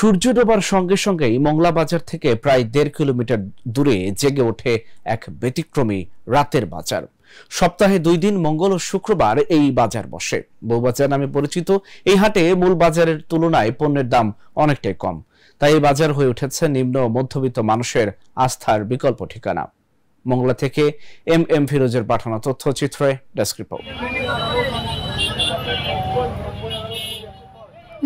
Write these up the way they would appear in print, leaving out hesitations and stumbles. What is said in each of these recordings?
সূর্য ডোবার সঙ্গে সঙ্গেই মংলা বাজার থেকে প্রায় ১.৫ কিলোমিটার দূরে জেগে ওঠে এক ব্যতিক্রমী রাতের বাজার। সপ্তাহে ২ দিন মঙ্গল ও শুক্রবার এই বাজার বসে। বউবাজার নামে পরিচিত এই হাটে মূল বাজারের তুলনায় পণ্যের দাম অনেকটাই কম, তাই এই বাজার হয়ে উঠেছে নিম্ন ও মধ্যবিত্ত মানুষের আস্থার বিকল্প ঠিকানা। মংলা থেকে এম ফিরোজের পাঠানো তথ্যচিত্রে ডেস্ক রিপোর্ট।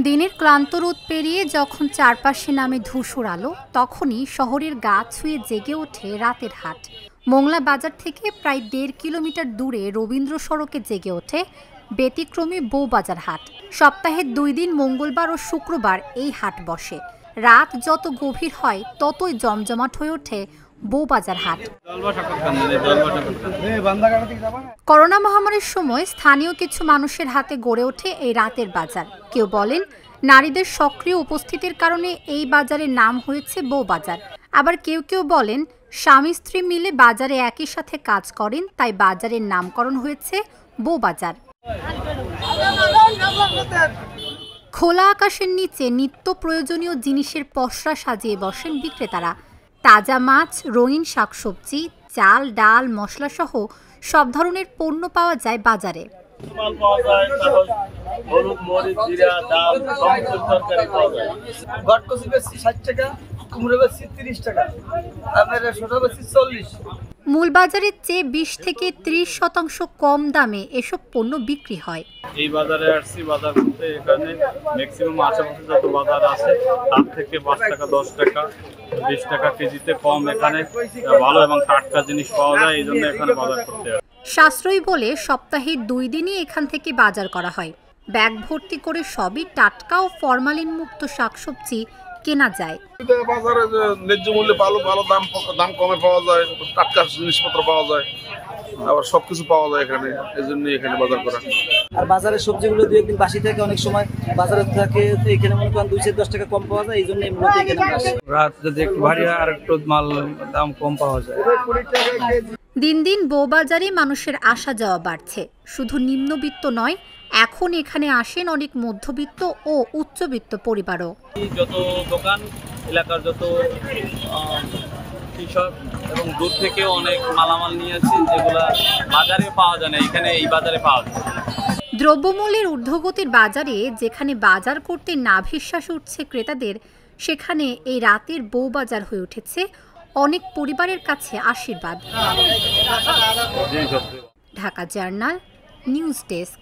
দিনের ক্লান্ত রোদ পেরিয়ে যখন চারপাশে নামে ধূসর আলো, তখনই শহরের গা ছুঁয়ে জেগে ওঠে রাতের হাট। মংলা বাজার থেকে প্রায় ১.৫ কিলোমিটার দূরে রবীন্দ্র সড়কে জেগে ওঠে ব্যতিক্রমী বউবাজার হাট। সপ্তাহে ২ দিন মঙ্গলবার ও শুক্রবার এই হাট বসে। রাত যত গভীর হয় ততই জমজমাট হয়ে ওঠে বউবাজার হাট। করোনা মহামারীর সময় স্থানীয় কিছু মানুষের হাতে গড়ে ওঠে এই রাতের বাজার। কেউ বলেন নারীদের সক্রিয় উপস্থিতির কারণে এই বাজারের নাম হয়েছে বউবাজার। আবার কেউ কেউ বলেন স্বামী স্ত্রী মিলে বাজারে একই সাথে কাজ করেন, তাই বাজারের নামকরণ হয়েছে বউবাজার। খোলা আকাশের নিচে নিত্য প্রয়োজনীয় জিনিসের পসরা সাজিয়ে বসেন বিক্রেতারা। তাজা মাছ, রঙিন শাকসবজি, চাল, ডাল, মশলা সহ সব ধরনের পণ্য পাওয়া যায় বাজারে। মূল বাজারের চেয়ে ২০ থেকে ৩০% কম দামে এসব পণ্য বিক্রি হয়। এই বাজারে আসছি বাজার করতে। এখানে ম্যাক্সিমাম আশেপাশে যত বাজার আছে তার থেকে ৫ টাকা, ১০ টাকা, ২০ টাকা কেজিতে কম এখানে ভালো এবং টাটকা জিনিস পাওয়া যায়। এই জন্য এখানে বাজার করতে হয়। সাশ্রয়ী বলে সপ্তাহে ২ দিনই এখান থেকে বাজার করা হয়। ব্যাগ ভর্তি করে সবই টাটকা ও ফরমালিন মুক্ত শাকসবজি কেনা যায়। বাজারে ন্যায্য মূল্যে ভালো দাম কমে পাওয়া যায়, টাটকা জিনিসপত্র পাওয়া যায়, আবার সবকিছু পাওয়া যায় এখানে। এজন্যই এখানে বাজার করা। আর বাজারের সবজিগুলো ২ একদিন বাসি থাকে, অনেক সময় বাজারে থাকে এখানে মনে করেন ২-১০ টাকা কম পাওয়া যায়। এই জন্য মূলত এখানে আসে। রাত যদি একটু ভারী আর একটু মাল দাম কম পাওয়া যায়। দিন দিন বউবাজারে মানুষের আসা যাওয়া বাড়ছে। শুধু নিম্নবিত্ত নয়, এখন এখানে আসেন অনেক মধ্যবিত্ত ও উচ্চবিত্ত পরিবারও। যত দোকান এলাকার যত কৃষক এবং দূর থেকে অনেক মালামাল নিয়েছে, যেগুলা বাজারে পাওয়া যায় না, এখানে এই বাজারে পাওয়া যায়। দ্রব্যমূল্যের ঊর্ধ্বগতির বাজারে যেখানে বাজার করতে নাভিশ্বাস উঠছে ক্রেতাদের, সেখানে এই রাতের বউবাজার হয়ে উঠেছে অনেক পরিবারের কাছে আশীর্বাদ। Dhaka journal news desk.